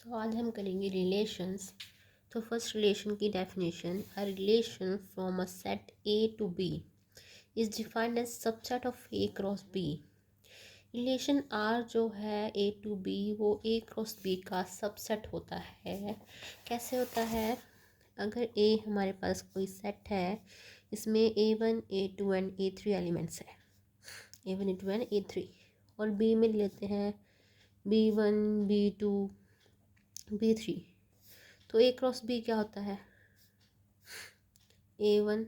तो आज हम करेंगे रिलेशंस। तो फर्स्ट रिलेशन की definition, a relation from a set A to B is defined as subset of A cross B. Relation R जो है ए टू बी वो ए क्रॉस बी का सबसेट होता है। कैसे होता है? अगर ए हमारे पास कोई सेट है, इसमें A1 A2 and A3 elements है, A1 A2 एंड A3, और बी में लेते हैं B1 B2 B3, तो ए क्रॉस बी क्या होता है? A1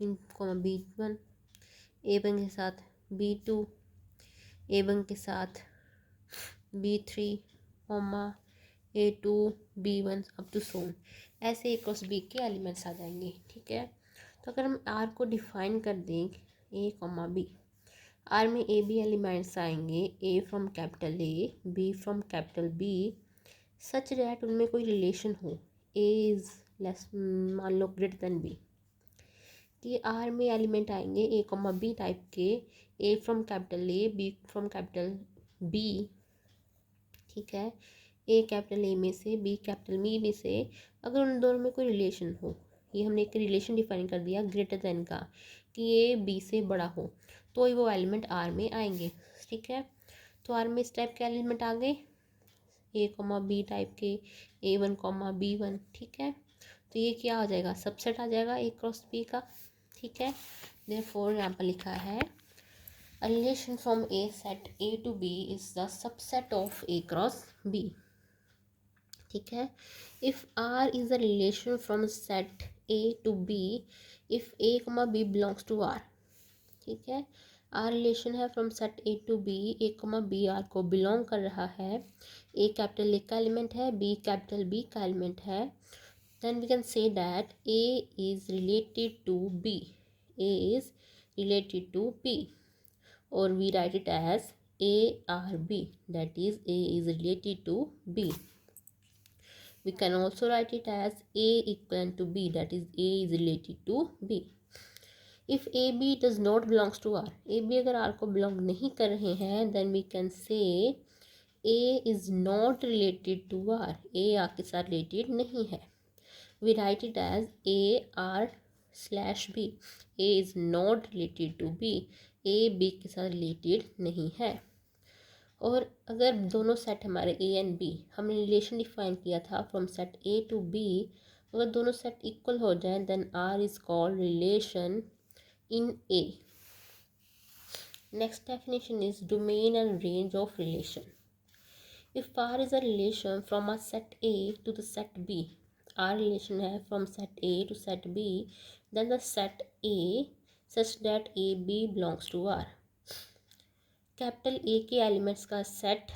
इन B1, A1 के साथ B2, A1 के साथ B3, A2 B1 up to सोन। ऐसे ए क्रॉस बी के एलिमेंट्स आ जाएंगे। ठीक है, तो अगर हम आर को डिफाइन कर दें A, B, आर में ए बी एलिमेंट्स आएंगे, A from capital A, B from capital B, such that उनमें कोई रिलेशन हो, ए इज़ लेस, मान लो ग्रेटर देन बी, कि आर में एलिमेंट आएंगे A, B टाइप के, A from capital A, B from capital B. ठीक है, ए कैपिटल ए में से, बी कैपिटल बी में से, अगर उन दोनों में कोई रिलेशन हो, ये हमने एक रिलेशन डिफाइन कर दिया ग्रेटर देन का, कि ये बी से बड़ा हो, तो वो एलिमेंट आर में आएंगे। ठीक है, तो आर में इस टाइप के एलिमेंट आ गए, A, B टाइप के, A1, B1। ठीक है, तो ये क्या हो जाएगा? सबसेट आ जाएगा ए क्रॉस बी का। ठीक है, देयरफॉर यहाँ पर लिखा है a relation from a set A to B is the subset of A cross B। ठीक है, if R is a relation from set A to B, if A, B belongs to R। ठीक है, R relation है from set A to B, A B R को belong कर रहा है, A capital A का एलिमेंट है, B capital B का एलिमेंट है, then we can say that A is related to B, A is related to B, और we write it as ARB, that is A is related to B। We can also write it as A equivalent to B, that is A is related to B। If AB does not belongs to R, AB अगर R को belong नहीं कर रहे हैं, then we can say A is not related to R, A R के साथ related नहीं है। We write it as AR/B, A is not related to B, A B के साथ रिलेटेड नहीं है। और अगर दोनों सेट हमारे ए एंड बी, हमने रिलेशन डिफाइन किया था from set A to B, अगर दोनों सेट इक्वल हो जाएं, then R is called relation in A. Next definition is domain and range of relation. If R is a relation from a set A to the set B, R relation है from set A to set B, then the set A such that A B belongs to R. Capital A के elements का set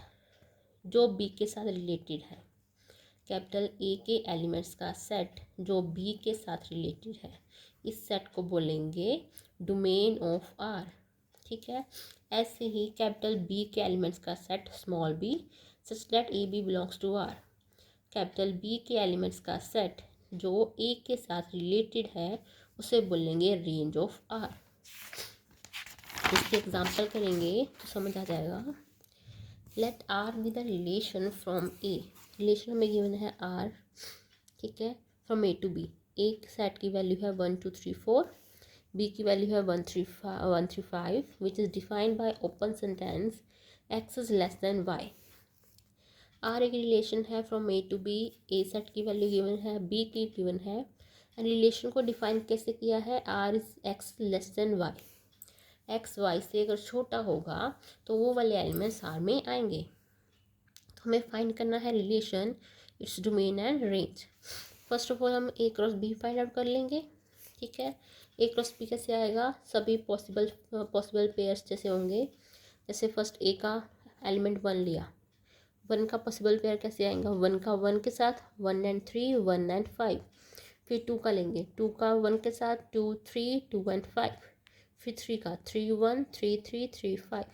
जो B के साथ related है, capital A के elements का set जो बी के साथ रिलेटेड है, इस सेट को बोलेंगे डोमेन ऑफ आर। ठीक है, ऐसे ही कैपिटल बी के एलिमेंट्स का set small B such that A B belongs to R, capital B के एलिमेंट्स का सेट जो ए के साथ रिलेटेड है, उसे बोलेंगे रेंज ऑफ आर। इसके एग्जाम्पल करेंगे तो समझ आ जाएगा। Let R be the relation from A, relation हमें गिवन है आर। ठीक है, from A to B, A set की वैल्यू है 1 2 3 4, बी की वैल्यू है 1 3 5, which is defined by open sentence X is less than Y. R एक relation है from A to B, A set की वैल्यू गिवन है, बी की given है, एंड रिलेशन को डिफाइन कैसे किया है? R is X less than Y, X Y से अगर छोटा होगा तो वो वाले एलिमेंट्स आर में आएंगे। तो हमें फाइंड करना है relation, its domain and range. First of all हम ए क्रॉस बी फाइंड आउट कर लेंगे। ठीक है, ए क्रॉस बी कैसे आएगा? सभी पॉसिबल पेयर्स जैसे होंगे, जैसे फर्स्ट ए का एलिमेंट 1 लिया, 1 का पॉसिबल पेयर कैसे आएगा? 1 का 1 के साथ 1 एंड 3, 1 एंड 5। फिर 2 का लेंगे, 2 का 1 के साथ 2 3, 2 एंड 5। फिर 3 का 3 1, 3 3, 3 5।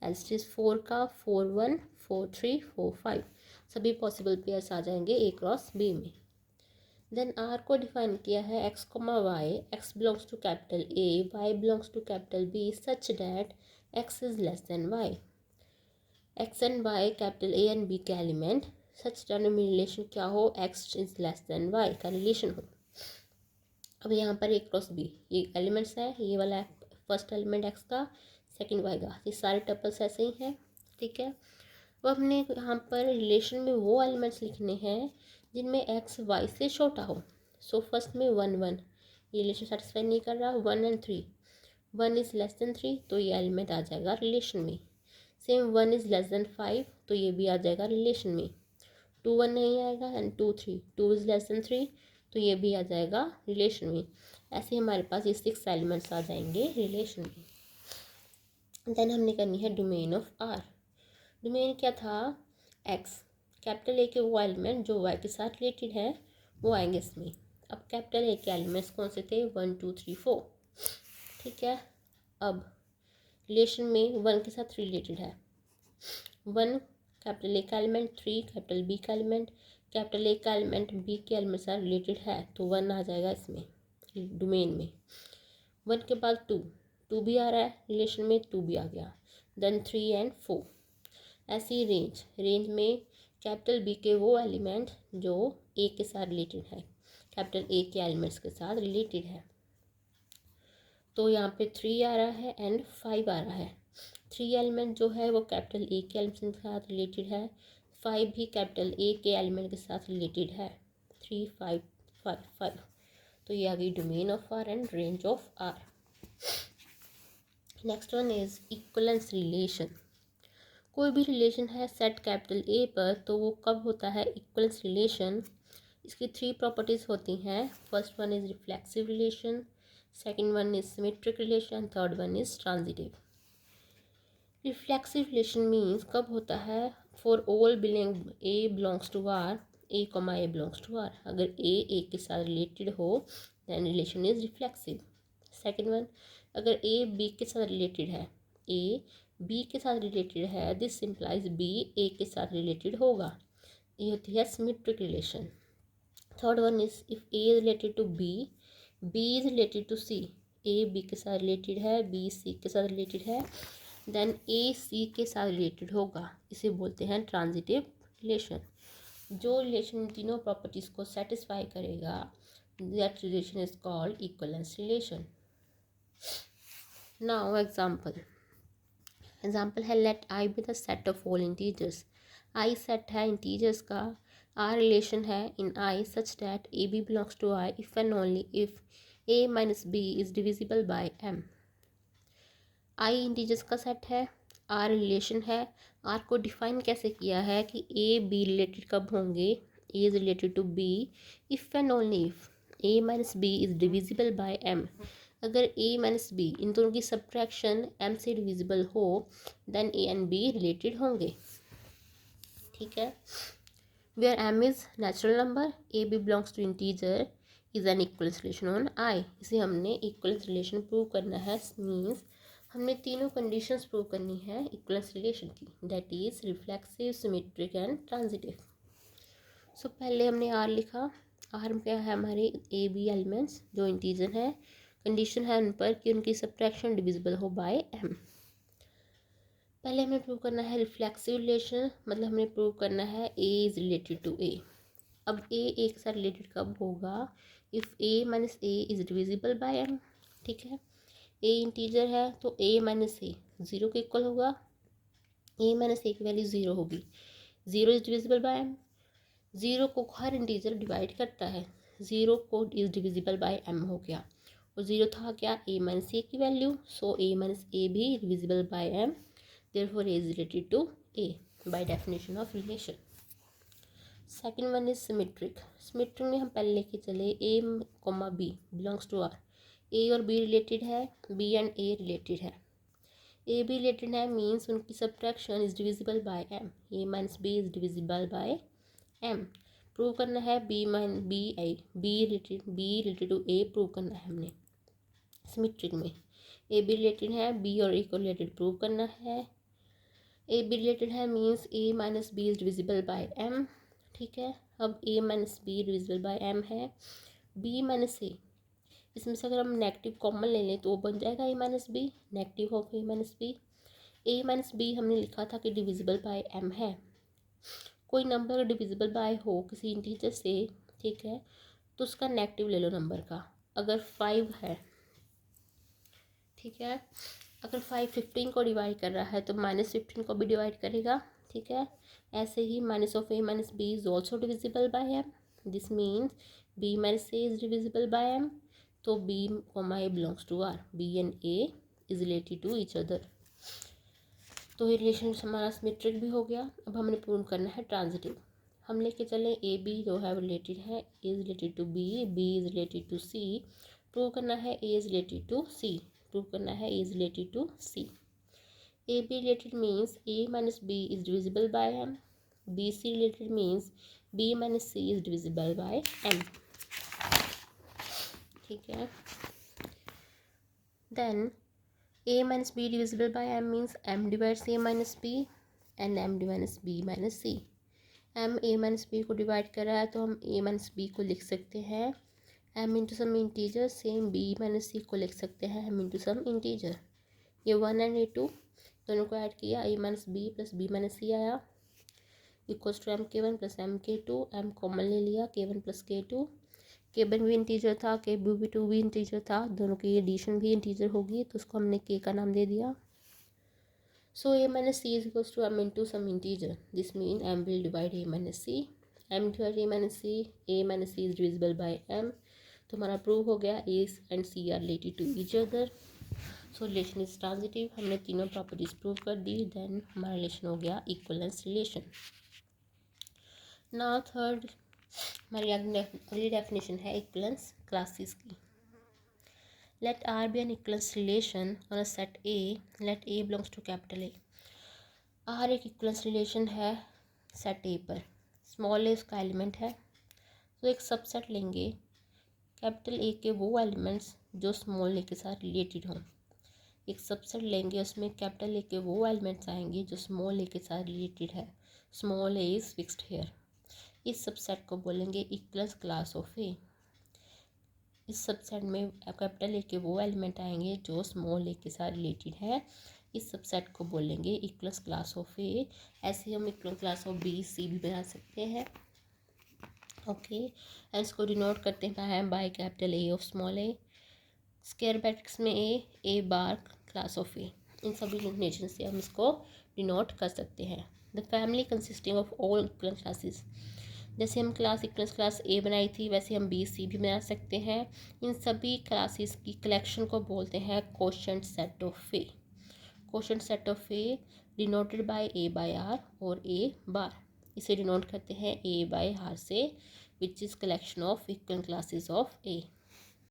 एल्सिस 4 का 4 1, 4 3, 4 5। सभी पॉसिबल पेयर्स आ जाएंगे ए क्रॉस बी में। देन आर को डिफाइन किया है X comma Y, X belongs to capital A, Y belongs to capital B such that X is less than Y. X and Y capital A and B के element such denomination relation क्या हो, X is less than Y का relation हो। अब यहाँ पर A cross B ये elements है, ये वाला फर्स्ट एलिमेंट एक्स का, सेकंड वाई का, ये सारे टपल्स ऐसे ही हैं, ठीक है। अब हमने यहाँ पर रिलेशन में वो एलिमेंट्स लिखने हैं जिनमें एक्स वाई से छोटा हो। सो फर्स्ट में 1 1 ये रिलेशन सेटिस्फाई नहीं कर रहा, 1 एंड 3, 1 इज़ लेस देन 3 तो ये एलिमेंट आ जाएगा रिलेशन में। सेम 1 इज़ लेस देन 5 तो ये भी आ जाएगा रिलेशन में। 2 1 नहीं आएगा एंड 2 3, 2 इज़ लेस देन 3 तो ये भी आ जाएगा रिलेशन में। ऐसे हमारे पास ये 6 एलिमेंट्स आ जाएंगे रिलेशन में। देन हमने करनी है डोमेन ऑफ आर। डोमेन क्या था, एक्स, कैपिटल ए के वो एलिमेंट जो वाई के साथ रिलेटेड है वो आएंगे इसमें। अब कैपिटल ए के एलिमेंट्स कौन से थे, 1 2 3 4, ठीक है। अब रिलेशन में 1 के साथ रिलेटेड है, 1 कैपिटल ए का एलिमेंट, 3 कैपिटल बी का एलिमेंट, कैपिटल ए का एलिमेंट बी के एलिमेंट से रिलेटेड है तो 1 आ जाएगा इसमें डोमेन में। 1 के बाद 2, 2 भी आ रहा है रिलेशन में, 2 भी आ गया। Then 3 and 4। ऐसी रेंज में कैपिटल बी के वो एलिमेंट जो ए के साथ रिलेटेड है, कैपिटल ए के एलिमेंट्स के साथ रिलेटेड है। तो यहाँ पे 3 आ रहा है एंड 5 आ रहा है। 3 एलिमेंट जो है वो कैपिटल ए के एलिमेंट के साथ रिलेटेड है, 5 भी कैपिटल ए के एलिमेंट के साथ रिलेटेड है, 3 5 5 5। तो ये आ गई domain of R and range of R. Next one is equivalence relation. कोई भी रिलेशन है सेट कैपिटल ए पर तो वो कब होता है इक्वलेंस रिलेशन। इसकी 3 प्रॉपर्टीज़ होती हैं। First one is reflexive relation, second one is symmetric relation, third one is transitive. Reflexive relation means कब होता है, for all A belongs to R, A comma A belongs to R, अगर A के साथ related हो then relation is reflexive. Second one, अगर A B के साथ रिलेटेड है, ए बी के साथ रिलेटेड है, दिस इम्प्लाइज बी ए के साथ रिलेटेड होगा, ये होती है symmetric relation. Third one is if A is related to B, B is related to C, A B के साथ रिलेटेड है, बी सी के साथ रिलेटेड है, देन ए सी के साथ रिलेटेड होगा, इसे बोलते हैं ट्रांजिटिव रिलेशन। जो रिलेशन तीनों प्रॉपर्टीज़ को सेटिस्फाई करेगा that relation is called equivalence relation. Now example है, let I be the set of all integers. I set है इंटीजर्स का, आर रिलेशन है in I such that A B belongs to I if and only if A minus B is divisible by M. I integers का set है, R relation है। R को define कैसे किया है कि ए बी रिलेटेड कब होंगे, A is related to B if and only if A minus B is divisible by M. अगर ए माइनस बी इन दोनों की सब्ट्रैक्शन एम से डिविजिबल हो then A and B related होंगे, ठीक है। Where M is natural number, A B belongs to integer is an equivalence relation on I. इसे हमने इक्वलेंस रिलेशन प्रूव करना है, मीन्स हमने तीनों कंडीशंस प्रूव करनी है इक्वलेंस रिलेशन की, that is reflexive, symmetric and transitive. So पहले हमने आर लिखा, आर में क्या है हमारे ए बी एलिमेंट्स जो इंटीजर हैं, कंडीशन है उन पर कि उनकी सब्ट्रैक्शन डिविजिबल हो बाय एम। पहले हमें प्रूव करना है रिफ्लेक्सिव रिलेशन, मतलब हमें प्रूव करना है A is related to A. अब ए के साथ रिलेटेड कब होगा, if A minus A is divisible by M, ठीक है। ए इंटीजर है तो ए माइनस ए 0 के इक्वल होगा, ए माइनस ए की वैल्यू 0 होगी, 0 इज़ डिविजिबल बाय एम। 0 को हर इंटीजर डिवाइड करता है, 0 को इज़ डिविजिबल बाय एम हो गया, और 0 था क्या ए माइनस ए की value, so A minus A भी divisible by M, therefore A is related to A by definition of relation. Second one is symmetric. Symmetric में हम पहले लेके चले A, B belongs to R. A और B related है, B and A related है। A B related है means उनकी subtraction is divisible by M. A minus B is divisible by M. Prove करना है B related to A prove करना है हमने सिमेट्रिक में। A B related है, B और A को related प्रूव करना है। ए बी रिलेटेड है means A minus B is divisible by M, ठीक है। अब A minus B divisible by M है, बी माइनस ए, इसमें से अगर हम नेगेटिव कॉमन ले लें तो वो बन जाएगा ए माइनस बी, नेगेटिव होगा ए माइनस बी। ए माइनस बी हमने लिखा था कि डिविजिबल बाय एम है। कोई नंबर डिविजिबल बाय हो किसी इंटीजर से, ठीक है, तो उसका नेगेटिव ले लो नंबर का। अगर 5 है, ठीक है, अगर 5 15 को डिवाइड कर रहा है तो -15 को भी डिवाइड करेगा, ठीक है। ऐसे ही minus of A minus B is also divisible by M, this means B minus A is divisible by M. तो B comma A belongs to R, B and A is related to each other. तो ये relation हमारा symmetric भी हो गया। अब हमने prove करना है ट्रांजिटिव। हम लेके चले ए बी जो है रिलेटेड है, A is related to B, B is related to C. Prove करना है A is related to C, prove करना है A is related to C. A B related means A minus B is divisible by M, B C related means B minus C is divisible by M, ठीक है। Then a minus b divisible by m means m divides a minus b and m divides b minus c। m a minus b को divide कर रहा है तो हम a minus b को लिख सकते हैं m into some integer, same b minus c को लिख सकते हैं m इंटू सम इंटीजर। ये 1 एंड a2 दोनों को ऐड किया, a minus b plus b minus c आया equals to mk1 plus mk2, m common ले लिया k1 प्लस k2, k1 भी इंटीजर था, k2 भी इंटीजर था, दोनों की एडिशन भी इंटीजर होगी तो उसको हमने k का नाम दे दिया। So a minus C is equals to m into some integer, this mean m will divide a minus C, m divide a minus C, a minus C is divisible बाय m। तो हमारा प्रूव हो गया a and c are related to each other. So relation is transitive. हमने तीनों properties prove कर दी। Then हमारा रिलेशन हो गया इक्वलेंस रिलेशन। नाउ थर्ड हमारी अगली डेफिनेशन है इक्वलेंस क्लासेस की। Let R be an equivalence relation on a set A, let A belongs to capital A. R एक इक्वलेंस रिलेशन है सेट ए पर, स्मॉल ए उसका एलिमेंट है। तो एक सबसेट लेंगे कैपिटल ए के वो एलिमेंट्स जो स्मॉल ए के साथ रिलेटेड हों। एक सबसेट लेंगे उसमें कैपिटल ए के वो एलिमेंट्स आएंगे जो स्मॉल ए के साथ रिलेटेड है। Small a is fixed here. इस सबसेट को बोलेंगे इक्वलेंस क्लास ऑफ ए। इस सबसेट में कैपिटल ए के वो एलिमेंट आएंगे जो स्मॉल ए के साथ रिलेटेड है। इस सबसेट को बोलेंगे इक्वलेंस क्लास ऑफ ए। ऐसे हम equivalence class of B C भी बना सकते हैं, ओके। एंड इसको डिनोट करते हैं by capital A of small a, square brackets में ए बार क्लास ऑफ ए। इन सभी डिनोटेशन से हम इसको डिनोट कर सकते हैं। The family consisting of all equivalence classes, जैसे हम क्लास इक्वलेंस क्लास ए बनाई थी वैसे हम बी सी भी बना सकते हैं। इन सभी क्लासेस की कलेक्शन को बोलते हैं quotient set of A. Quotient set of A denoted by A by R और ए बार। इसे डिनोट करते हैं ए बाय आर से, which is collection of equivalent classes of A.